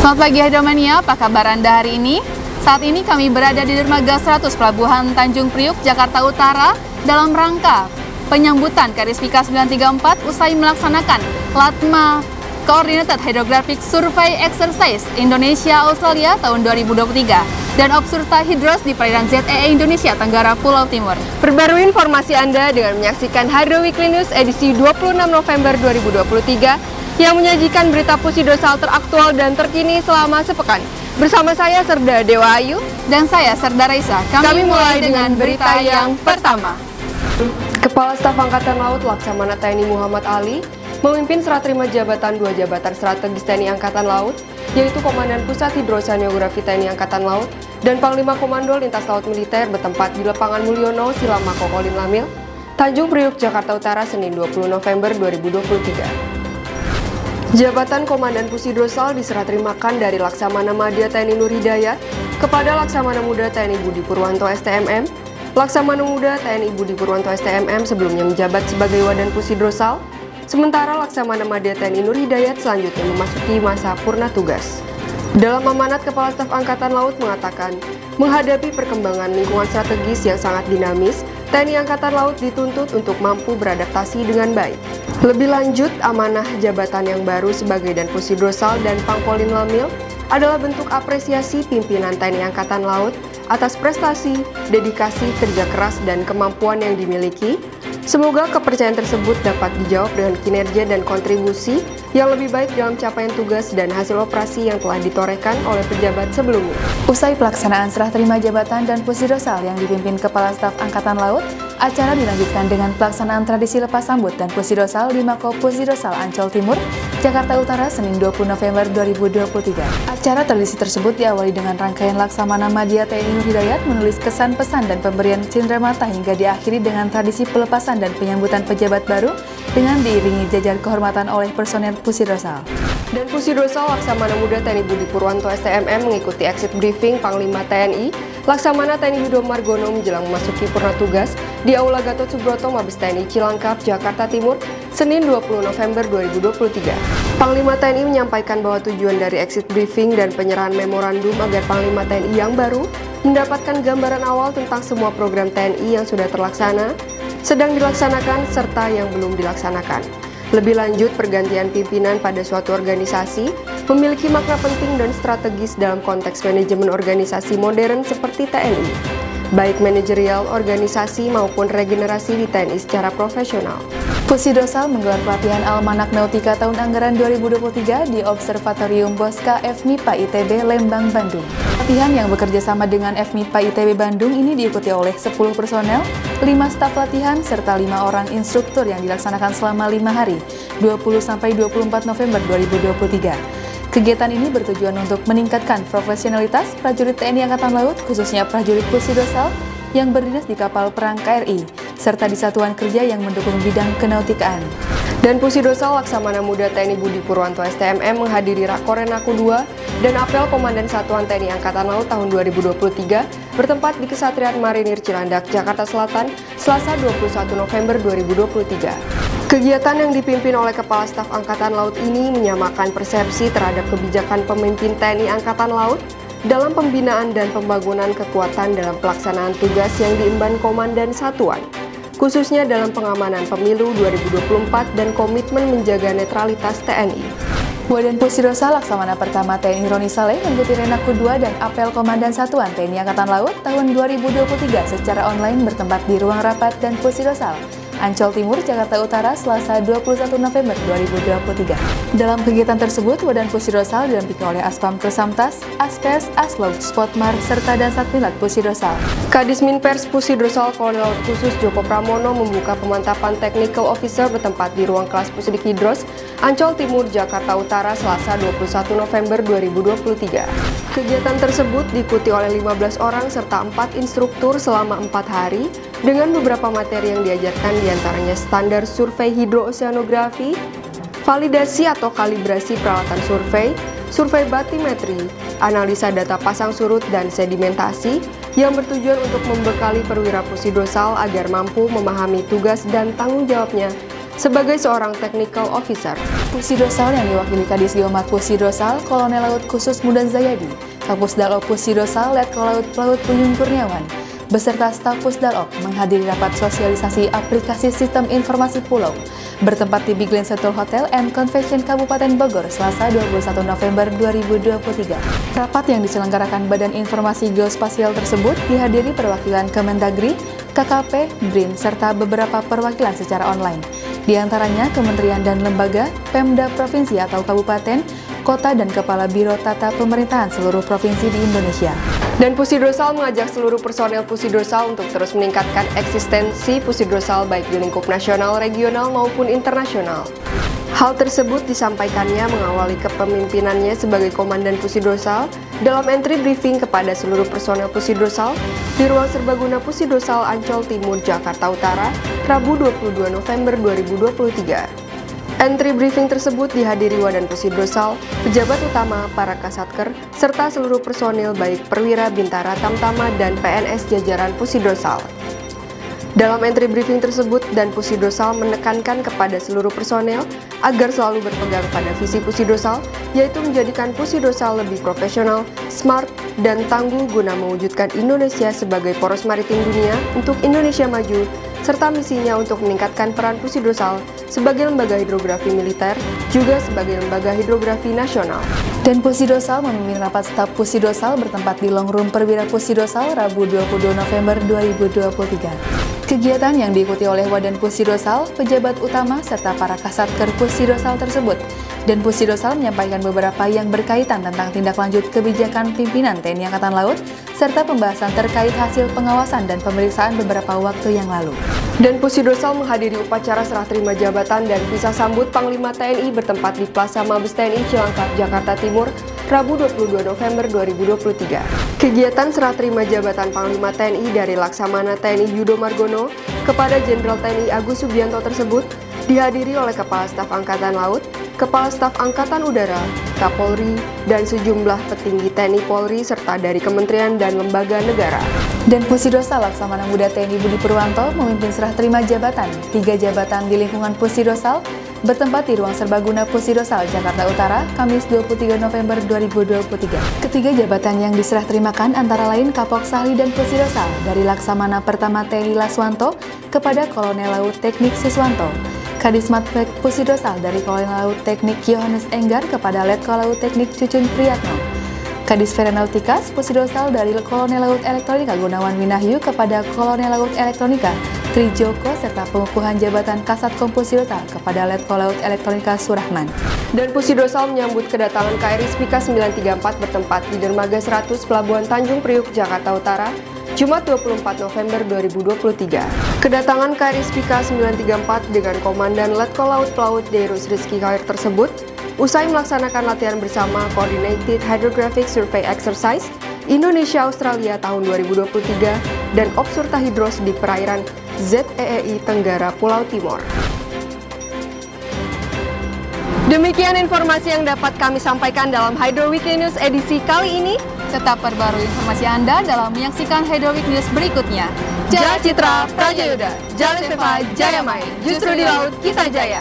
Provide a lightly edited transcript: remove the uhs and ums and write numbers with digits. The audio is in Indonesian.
Selamat pagi Hydromania, apa kabar Anda hari ini? Saat ini kami berada di Dermaga 100 Pelabuhan Tanjung Priuk, Jakarta Utara dalam rangka penyambutan KRISPIKA 934 usai melaksanakan LATMA Coordinated Hydrographic Survey Exercise Indonesia-Australia tahun 2023 dan Obserta Hidros di perairan ZEE Indonesia Tenggara Pulau Timur. Perbarui informasi Anda dengan menyaksikan Hydro Weekly News edisi 26 November 2023 yang menyajikan berita pusidosal teraktual dan terkini selama sepekan. Bersama saya Serda Dewa Ayu dan saya Serda Raisa. Kami mulai dengan berita yang pertama. Kepala Staf Angkatan Laut Laksamana TNI Muhammad Ali memimpin serah terima jabatan dua jabatan strategis TNI Angkatan Laut, yaitu Komandan Pusat Hidrosaneografi TNI Angkatan Laut dan Panglima Komando Lintas Laut Militer bertempat di Lapangan Mulyono, Silamako Kolin Lamil, Tanjung Priuk, Jakarta Utara, Senin 20 November 2023. Jabatan Komandan Pusidrosal diserah terimakan dari Laksamana Madya TNI Nur Hidayat kepada Laksamana Muda TNI Budi Purwanto STMM. Laksamana Muda TNI Budi Purwanto STMM sebelumnya menjabat sebagai Wadan Pusidrosal, sementara Laksamana Madya TNI Nur Hidayat selanjutnya memasuki masa purna tugas. Dalam amanat, Kepala Staf Angkatan Laut mengatakan, menghadapi perkembangan lingkungan strategis yang sangat dinamis, TNI Angkatan Laut dituntut untuk mampu beradaptasi dengan baik. Lebih lanjut, amanah jabatan yang baru sebagai Dan Pusidrosal dan Pangkolim Lamil adalah bentuk apresiasi pimpinan TNI Angkatan Laut atas prestasi, dedikasi, kerja keras, dan kemampuan yang dimiliki. Semoga kepercayaan tersebut dapat dijawab dengan kinerja dan kontribusi yang lebih baik dalam capaian tugas dan hasil operasi yang telah ditorehkan oleh pejabat sebelumnya. Usai pelaksanaan serah terima jabatan Dan Pusidrosal yang dipimpin Kepala Staf Angkatan Laut, acara dilanjutkan dengan pelaksanaan tradisi lepas sambut Dan Pusidrosal di Mako Pusidrosal Ancol Timur, Jakarta Utara, Senin 20 November 2023. Acara tradisi tersebut diawali dengan rangkaian Laksamana Madya TNI Nur Hidayat menulis kesan pesan dan pemberian cenderamata hingga diakhiri dengan tradisi pelepasan dan penyambutan pejabat baru dengan diiringi jajar kehormatan oleh personel Pusidrosal. Dan Pusidrosal Laksamana Muda TNI Budi Purwanto STMM mengikuti exit briefing Panglima TNI Laksamana TNI Yudo Margono menjelang memasuki purna tugas di Aula Gatot Subroto Mabes TNI Cilangkap, Jakarta Timur, Senin 20 November 2023. Panglima TNI menyampaikan bahwa tujuan dari exit briefing dan penyerahan memorandum agar Panglima TNI yang baru mendapatkan gambaran awal tentang semua program TNI yang sudah terlaksana, sedang dilaksanakan, serta yang belum dilaksanakan. Lebih lanjut, pergantian pimpinan pada suatu organisasi memiliki makna penting dan strategis dalam konteks manajemen organisasi modern seperti TNI, baik manajerial, organisasi, maupun regenerasi di TNI secara profesional. Pusidrosal menggelar pelatihan Almanak Nautika tahun anggaran 2023 di Observatorium Bosca FMIPA ITB Lembang, Bandung. Pelatihan yang bekerja sama dengan FMIPA ITB Bandung ini diikuti oleh 10 personel, 5 staf latihan, serta 5 orang instruktur yang dilaksanakan selama 5 hari, 20-24 November 2023. Kegiatan ini bertujuan untuk meningkatkan profesionalitas prajurit TNI Angkatan Laut, khususnya prajurit Pusidrosal yang berdinas di kapal perang KRI, serta di satuan kerja yang mendukung bidang kenautikaan. Dan Pusidrosal Laksamana Muda TNI Budi Purwanto STMM menghadiri Rakorenaku 2 dan apel Komandan Satuan TNI Angkatan Laut tahun 2023 bertempat di Kesatrian Marinir Cilandak, Jakarta Selatan, Selasa 21 November 2023. Kegiatan yang dipimpin oleh Kepala Staf Angkatan Laut ini menyamakan persepsi terhadap kebijakan pemimpin TNI Angkatan Laut dalam pembinaan dan pembangunan kekuatan dalam pelaksanaan tugas yang diemban Komandan Satuan, khususnya dalam pengamanan pemilu 2024 dan komitmen menjaga netralitas TNI. Wadan Pusidrosal Laksamana Pertama TNI Roni Saleh mengikuti Renaku 2 dan apel Komandan Satuan TNI Angkatan Laut tahun 2023 secara online bertempat di ruang rapat Dan Pusidrosal Ancol Timur, Jakarta Utara, Selasa 21 November 2023. Dalam kegiatan tersebut, Wadan Pusidrosal didampingi oleh Aspam Kesamtas, Aspers, Aslog, Spotmar, serta Dansatmilat Pusidrosal. Kadis Minpers Pusidrosal Kolonel Laut Khusus Joko Pramono membuka pemantapan Technical Officer bertempat di ruang kelas Pusdik Hidros, Ancol Timur, Jakarta Utara, Selasa 21 November 2023. Kegiatan tersebut diikuti oleh 15 orang serta 4 instruktur selama 4 hari dengan beberapa materi yang diajarkan diantaranya standar survei hidrooceanografi, validasi atau kalibrasi peralatan survei, survei batimetri, analisa data pasang surut dan sedimentasi yang bertujuan untuk membekali perwira Pusidrosal agar mampu memahami tugas dan tanggung jawabnya sebagai seorang technical officer. Pusidosal yang diwakili Kadis Geomat Pusidosal, Kolonel Laut Khusus Mudan Zayadi, Kapusdal Op Pusidosal, Letkol Laut Pelaut Puyung Kurniawan, beserta staf Pusdalop menghadiri rapat sosialisasi aplikasi Sistem Informasi Pulau bertempat di Big Land Central Hotel and Convention Kabupaten Bogor, Selasa 21 November 2023. Rapat yang diselenggarakan Badan Informasi Geospasial tersebut dihadiri perwakilan Kemendagri, KKP, BRIN, serta beberapa perwakilan secara online. Di antaranya kementerian dan lembaga, Pemda Provinsi atau Kabupaten, Kota, dan Kepala Biro Tata Pemerintahan seluruh provinsi di Indonesia. Dan Pusidosal mengajak seluruh personel Pusidosal untuk terus meningkatkan eksistensi Pusidosal baik di lingkup nasional, regional, maupun internasional. Hal tersebut disampaikannya mengawali kepemimpinannya sebagai Komandan Pusidosal dalam entry briefing kepada seluruh personel Pusidosal di Ruang Serbaguna Pusidosal Ancol Timur, Jakarta Utara, Rabu 22 November 2023. Entry briefing tersebut dihadiri Wadan Pusidosal, pejabat utama, para kasatker, serta seluruh personil baik perwira, bintara, tamtama, dan PNS jajaran Pusidosal. Dalam entry briefing tersebut, Dan Pusidosal menekankan kepada seluruh personel agar selalu berpegang pada visi Pusidosal, yaitu menjadikan Pusidosal lebih profesional, smart, dan tangguh guna mewujudkan Indonesia sebagai poros maritim dunia untuk Indonesia maju, serta misinya untuk meningkatkan peran Pusidosal sebagai lembaga hidrografi militer, juga sebagai lembaga hidrografi nasional. Dan Pusidosal memimpin rapat staf Pusidosal bertempat di Long Room Perwira Pusidosal Rabu 22 November 2023. Kegiatan yang diikuti oleh Wadan Pusidosal, pejabat utama, serta para kasatker Pusidosal tersebut. Dan Pusidosal menyampaikan beberapa yang berkaitan tentang tindak lanjut kebijakan pimpinan TNI Angkatan Laut, serta pembahasan terkait hasil pengawasan dan pemeriksaan beberapa waktu yang lalu. Dan Pusidosal menghadiri upacara serah terima jabatan dan visa sambut Panglima TNI bertempat di Plaza Mabes TNI Cilangkap, Jakarta Timur, Rabu 22 November 2023. Kegiatan serah terima jabatan Panglima TNI dari Laksamana TNI Yudo Margono kepada Jenderal TNI Agus Subianto tersebut dihadiri oleh Kepala Staf Angkatan Laut, Kepala Staf Angkatan Udara, Kapolri, dan sejumlah petinggi TNI Polri serta dari kementerian dan lembaga negara. Dan Pusidosal Laksamana Muda TNI Budi Purwanto memimpin serah terima jabatan 3 jabatan di lingkungan Pusidosal bertempat di Ruang Serbaguna Pusidosal, Jakarta Utara, Kamis 23 November 2023. Ketiga jabatan yang diserah terimakan antara lain Kapok Sahli dan Pusidosal dari Laksamana Pertama TNI Laswanto kepada Kolonel Laut Teknik Siswanto, Kadismat Pusidosal dari Kolonel Laut Teknik Yohanes Enggar kepada Letkol Laut Teknik Cucun Priyatno, Kadis Veranautika Pusidosal dari Kolonel Laut Elektronika Gunawan Winahyu kepada Kolonel Laut Elektronika Trijoko, serta pengukuhan jabatan Kasatkom Pusidosal kepada Letkol Laut Elektronika Surahman. Dan Pusidosal menyambut kedatangan KRI Spika 934 bertempat di Dermaga 100 Pelabuhan Tanjung Priuk, Jakarta Utara, Jumat 24 November 2023. Kedatangan KRI Spika 934 dengan Komandan Letkol Laut Pelaut Deirus Rizky Khair tersebut usai melaksanakan latihan bersama Coordinated Hydrographic Survey Exercise Indonesia-Australia tahun 2023 dan Obsurta Hidros di perairan ZEEI Tenggara Pulau Timor. Demikian informasi yang dapat kami sampaikan dalam Hydro Weekly News edisi kali ini. Tetap perbarui informasi Anda dalam menyaksikan Hydro Week News berikutnya. Jaya Citra Prajayuda, Jalan Seva Jaya Mai, justru di laut kita jaya.